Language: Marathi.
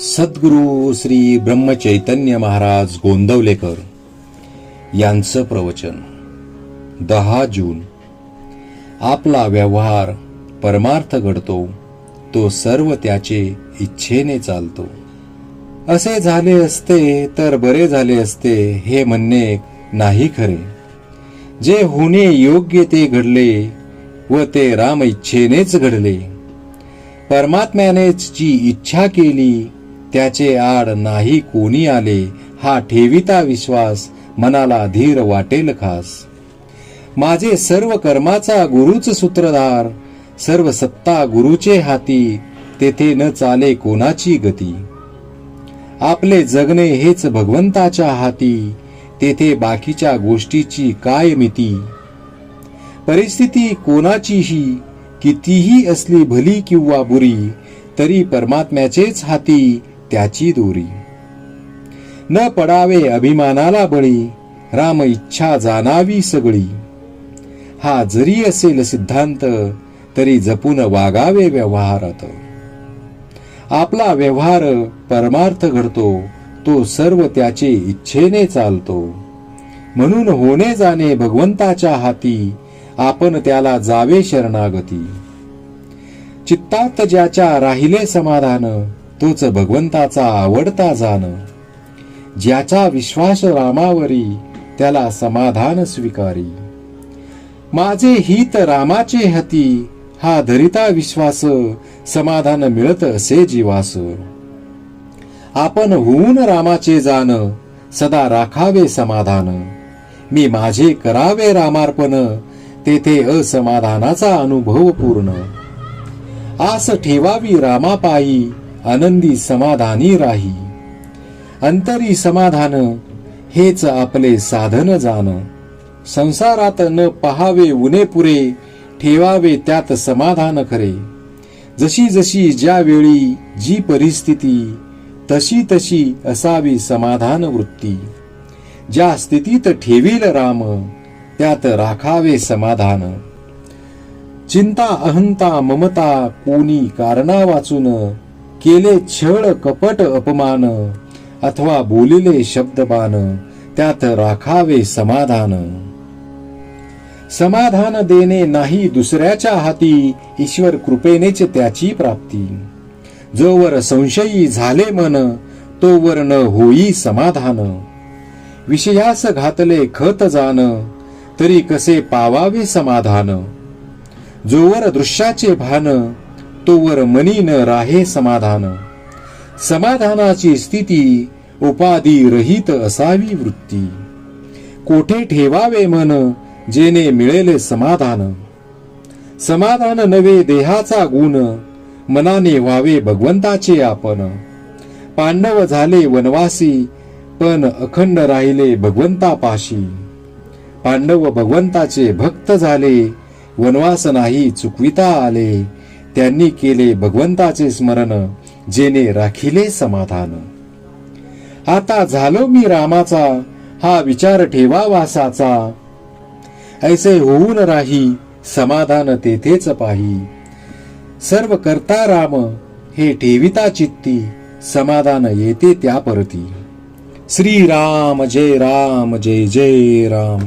सद्गुरु श्री ब्रह्मचैतन्य महाराज गोंदवलेकर यांचं प्रवचन 10 जून. आपला व्यवहार परमार्थ घडतो, तो सर्व त्याचे इच्छेने चालतो. असे झाले असते तर बरे झाले असते हे म्हणणे नाही खरे. जे होणे योग्य ते घडले व ते राम इच्छेनेच घडले. परमात्म्यानेच जी इच्छा केली त्याचे आड नाही कोणी आले, हा ठेविता विश्वास मनाला धीर वाटेल खास. माझे सर्व कर्माचा गुरुच सूत्रधार, सर्व सत्ता गुरुचे हाती, तेथे न चाले कोणाची गती. आपले जगणे हेच भगवंताच्या हाती, तेथे बाकीच्या गोष्टीची काय मिती. परिस्थिती कोणाचीही कितीही असली भली किंवा बुरी, तरी परमात्म्याचेच हाती त्याची दोरी. न पडावे अभिमानाला बळी, राम इच्छा जाणावी सगळी. हा जरी असेल सिद्धांत, तरी जपून वागावे व्यवहारात. आपला व्यवहार परमार्थ घडतो, तो सर्व त्याचे इच्छेने चालतो. म्हणून होणे जाणे भगवंताच्या हाती, आपण त्याला जावे शरणागती. चित्तात ज्याच्या राहिले समाधान, तोच भगवंताचा आवडता जाण. ज्याचा विश्वास रामावरी, त्याला समाधान स्वीकारी. माझे हित रामाचे हती, हा धरिता विश्वास, समाधान मिळत असे जीवास. आपण होऊन रामाचे जाण, सदा राखावे समाधान. मी माझे करावे रामार्पण, तेथे असमाधानाचा अनुभव पूर्ण. आस ठेवावी रामापायी, आनंदी समाधानी राही. अंतरी समाधान हेच आपले साधन जाण. संसारात न पहावे उणे पुरे, ठेवावे त्यात समाधान खरे. जशी जशी ज्या वेळी जी परिस्थिती, तशी तशी असावी समाधान वृत्ती. ज्या स्थितीत ठेवील राम, त्यात राखावे समाधान. चिंता अहंता ममता कोणी कारणा वाचून, केले छळ कपट अपमान, अथवा बोलिले शब्दबाण, त्यात राखावे समाधान. समाधान देणे नाही दुसऱ्याच्या हाती, ईश्वर कृपेनेच त्याची प्राप्ती. जोवर संशयी झाले मन, तोवर न होई समाधान. विषयास घातले खत जाण, तरी कसे पावावे समाधान. जोवर दृश्याचे भान, तोवर मनी न राहे समाधान. समाधानाची स्थिती, उपाधी रहित असावी वृत्ती. कोठे ठेवावे मन, जेणे मिळेल समाधान. समाधान नवे देहाचा गुण, मनाने व्हावे भगवंताचे आपण. पांडव झाले वनवासी, पण अखंड राहिले भगवंतापाशी. पांडव भगवंताचे भक्त झाले, वनवास नाही चुकविता आले. त्यांनी केले भगवंताचे स्मरण, जेणे राखिले समाधान. आता झालो मी रामाचा, हा विचार ठेवा वासाचा. ऐसे होऊन राही, समाधान तेथेच पाही. सर्व करता राम, हे ठेविता चित्ती, समाधान येते त्या परती. श्री राम जय जय राम.